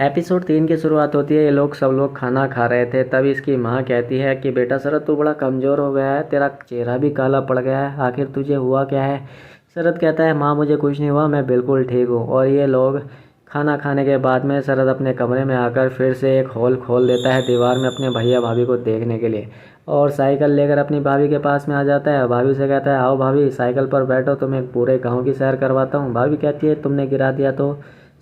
Episode 3 की शुरुआत होती है। ये लोग सब लोग खाना खा रहे थे, तभी इसकी माँ कहती है कि बेटा शरद तू बड़ा कमज़ोर हो गया है, तेरा चेहरा भी काला पड़ गया है, आखिर तुझे हुआ क्या है। शरद कहता है माँ मुझे कुछ नहीं हुआ, मैं बिल्कुल ठीक हूँ। और ये लोग खाना खाने के बाद में शरद अपने कमरे में आकर फिर से एक होल खोल देता है दीवार में अपने भैया भाभी को देखने के लिए, और साइकिल लेकर अपनी भाभी के पास में आ जाता है। भाभी से कहता है आओ भाभी साइकिल पर बैठो, तुम्हें पूरे गाँव की सैर करवाता हूँ। भाभी कहती है तुमने गिरा दिया तो।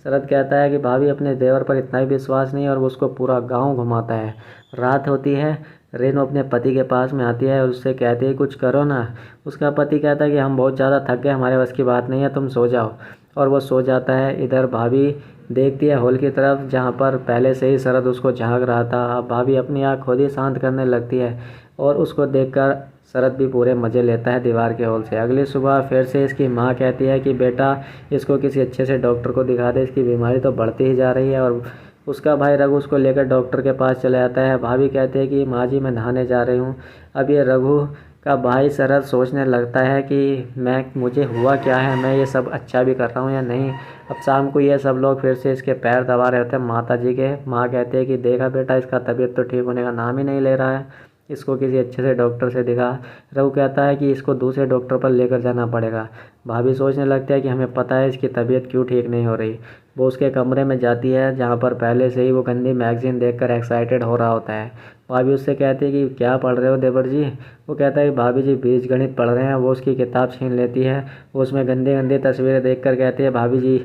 शरद कहता है कि भाभी अपने देवर पर इतना ही विश्वास नहीं, और वो उसको पूरा गांव घुमाता है। रात होती है, रेनू अपने पति के पास में आती है और उससे कहती है कुछ करो ना। उसका पति कहता है कि हम बहुत ज़्यादा थक गए, हमारे बस की बात नहीं है, तुम सो जाओ। और वो सो जाता है। इधर भाभी देखती है हॉल की तरफ, जहाँ पर पहले से ही शरद उसको झांक रहा था। अब भाभी अपनी आँख खुद ही शांत करने लगती है, और उसको देखकर शरद भी पूरे मज़े लेता है दीवार के हॉल से। अगली सुबह फिर से इसकी माँ कहती है कि बेटा इसको किसी अच्छे से डॉक्टर को दिखा दे, इसकी बीमारी तो बढ़ती ही जा रही है। और उसका भाई रघु उसको लेकर डॉक्टर के पास चले जाता है। भाभी कहती है कि माँ जी मैं नहाने जा रही हूँ। अब ये रघु का भाई शरद सोचने लगता है कि मुझे हुआ क्या है, मैं ये सब अच्छा भी कर रहा हूँ या नहीं। अब शाम को ये सब लोग फिर से इसके पैर दबा रहे होते हैं माता जी के। माँ कहती है कि देखा बेटा इसका तबीयत तो ठीक होने का नाम ही नहीं ले रहा है, इसको किसी अच्छे से डॉक्टर से दिखा। रघु कहता है कि इसको दूसरे डॉक्टर पर लेकर जाना पड़ेगा। भाभी सोचने लगती है कि हमें पता है इसकी तबीयत क्यों ठीक नहीं हो रही। वो उसके कमरे में जाती है, जहाँ पर पहले से ही वो गंदी मैगज़ीन देखकर एक्साइटेड हो रहा होता है। भाभी उससे कहती है कि क्या पढ़ रहे हो देवर जी। वो कहता है कि भाभी जी बीजगणित पढ़ रहे हैं। वो उसकी किताब छीन लेती है। वो उसमें गंदी गंदी तस्वीरें देखकर कहती है भाभी जी,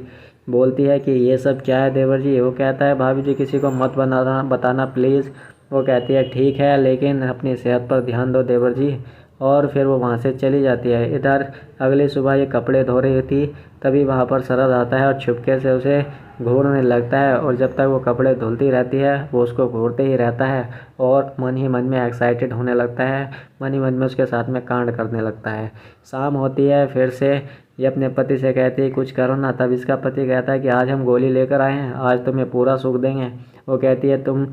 बोलती है कि ये सब क्या है देवर जी। वो कहता है भाभी जी किसी को मत बताना प्लीज़। वो कहती है ठीक है, लेकिन अपनी सेहत पर ध्यान दो देवर जी। और फिर वो वहाँ से चली जाती है। इधर अगली सुबह ये कपड़े धो रही थी, तभी वहाँ पर शरद आता है और छुपके से उसे घूरने लगता है। और जब तक वो कपड़े धुलती रहती है वो उसको घूरते ही रहता है, और मन ही मन में एक्साइटेड होने लगता है, मन ही मन में उसके साथ में कांड करने लगता है। शाम होती है, फिर से ये अपने पति से कहती है कुछ करो ना। तब इसका पति कहता है कि आज हम गोली लेकर आए हैं, आज तुम्हें पूरा सुख देंगे। वो कहती है तुम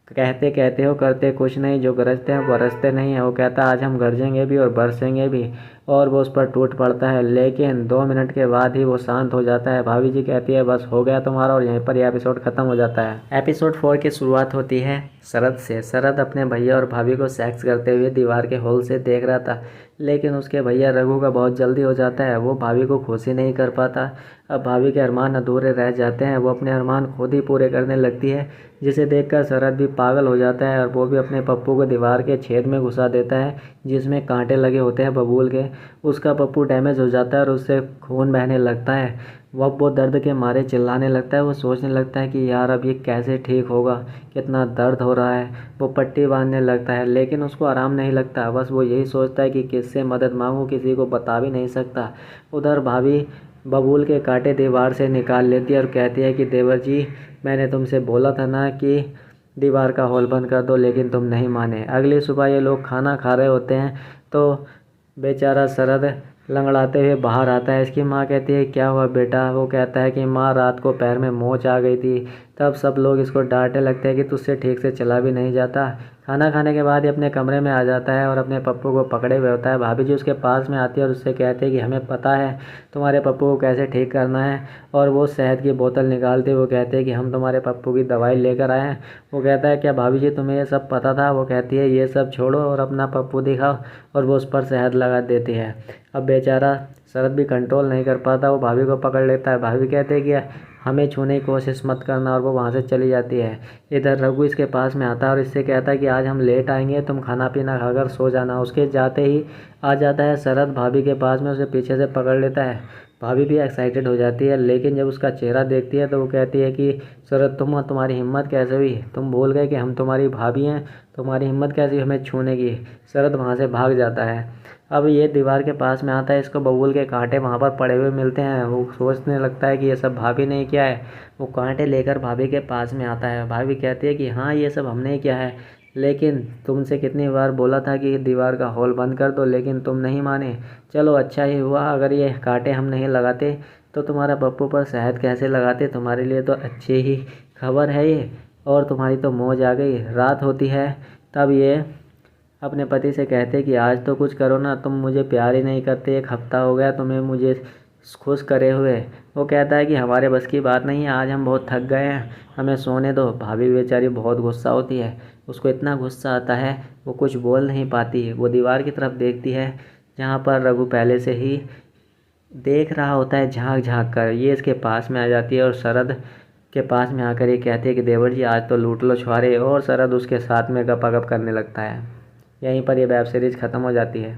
कहते कहते हो करते कुछ नहीं, जो गरजते हैं बरसते नहीं है। वो कहता है आज हम गरजेंगे भी और बरसेंगे भी। और वो उस पर टूट पड़ता है, लेकिन 2 मिनट के बाद ही वो शांत हो जाता है। भाभी जी कहती है बस हो गया तुम्हारा, और यहीं पर यह एपिसोड खत्म हो जाता है। एपिसोड 4 की शुरुआत होती है शरद से। शरद अपने भैया और भाभी को सेक्स करते हुए दीवार के होल से देख रहा था, लेकिन उसके भैया रघु का बहुत जल्दी हो जाता है। वो भाभी को खुश ही नहीं कर पाता। अब भाभी के अरमान अधूरे रह जाते हैं। वो अपने अरमान खुद ही पूरे करने लगती है, जिसे देखकर शरद भी पागल हो जाता है, और वो भी अपने पप्पू को दीवार के छेद में घुसा देता है जिसमें कांटे लगे होते हैं बबूल के। उसका पप्पू डैमेज हो जाता है और उससे खून बहने लगता है। वो दर्द के मारे चिल्लाने लगता है। वो सोचने लगता है कि यार अब ये कैसे ठीक होगा, कितना दर्द हो रहा है। वो पट्टी बांधने लगता है, लेकिन उसको आराम नहीं लगता। बस वो यही सोचता है कि किससे मदद मांगूं, किसी को बता भी नहीं सकता। उधर भाभी बबूल के कांटे दीवार से निकाल लेती है और कहती है कि देवर जी मैंने तुमसे बोला था ना कि दीवार का होल बंद कर दो, लेकिन तुम नहीं माने। अगली सुबह ये लोग खाना खा रहे होते हैं, तो बेचारा शरद लंगड़ाते हुए बाहर आता है। इसकी माँ कहती है क्या हुआ बेटा। वो कहता है कि माँ रात को पैर में मोच आ गई थी। तब सब लोग इसको डांटने लगते हैं कि तुझसे ठीक से चला भी नहीं जाता। खाना खाने के बाद ये अपने कमरे में आ जाता है और अपने पप्पू को पकड़े हुए होता है। भाभी जी उसके पास में आती है और उससे कहती है कि हमें पता है तुम्हारे पप्पू को कैसे ठीक करना है। और वो शहद की बोतल निकालते वो कहते हैं कि हम तुम्हारे पप्पू की दवाई लेकर आए हैं। वो कहता है क्या भाभी जी तुम्हें ये सब पता था। वो कहती है ये सब छोड़ो और अपना पप्पू दिखाओ, और वो उस पर शहद लगा देती है। अब बेचारा शरद भी कंट्रोल नहीं कर पाता, वो भाभी को पकड़ लेता है। भाभी कहते हैं कि हमें छूने की कोशिश मत करना, और वो वहाँ से चली जाती है। इधर रघु इसके पास में आता है और इससे कहता है कि आज हम लेट आएंगे, तुम खाना पीना खाकर सो जाना। उसके जाते ही आ जाता है शरद भाभी के पास में, उसे पीछे से पकड़ लेता है। भाभी भी एक्साइटेड हो जाती है, लेकिन जब उसका चेहरा देखती है तो वो कहती है कि शरद तुम्हारी हिम्मत कैसे हुई, तुम भूल गए कि हम तुम्हारी भाभी हैं, तुम्हारी हिम्मत कैसे हुई हमें छूने की। शरद वहाँ से भाग जाता है। अब ये दीवार के पास में आता है, इसको बबूल के कांटे वहाँ पर पड़े हुए मिलते हैं। वो सोचने लगता है कि ये सब भाभी ने किया है। वो कांटे लेकर भाभी के पास में आता है। भाभी कहती है कि हाँ ये सब हमने ही किया है, लेकिन तुमसे कितनी बार बोला था कि दीवार का होल बंद कर दो, लेकिन तुम नहीं माने। चलो अच्छा ही हुआ, अगर ये कांटे हम नहीं लगाते तो तुम्हारा पप्पू पर शहद कैसे लगाते। तुम्हारे लिए तो अच्छी ही खबर है ये, और तुम्हारी तो मौज आ गई। रात होती है, तब ये अपने पति से कहते कि आज तो कुछ करो ना, तुम मुझे प्यार ही नहीं करते, 1 हफ्ता हो गया तुम्हें मुझे खुश करे हुए। वो कहता है कि हमारे बस की बात नहीं है, आज हम बहुत थक गए हैं, हमें सोने दो। भाभी बेचारी बहुत गुस्सा होती है, उसको इतना गुस्सा आता है वो कुछ बोल नहीं पाती। वो दीवार की तरफ देखती है जहाँ पर रघु पहले से ही देख रहा होता है झांक झांक कर। ये इसके पास में आ जाती है और शरद के पास में आकर ये कहती है कि देवर जी आज तो लूट लो छुआरे, और शरद उसके साथ में गपागप करने लगता है। यहीं पर ये वेब सीरीज़ ख़त्म हो जाती है।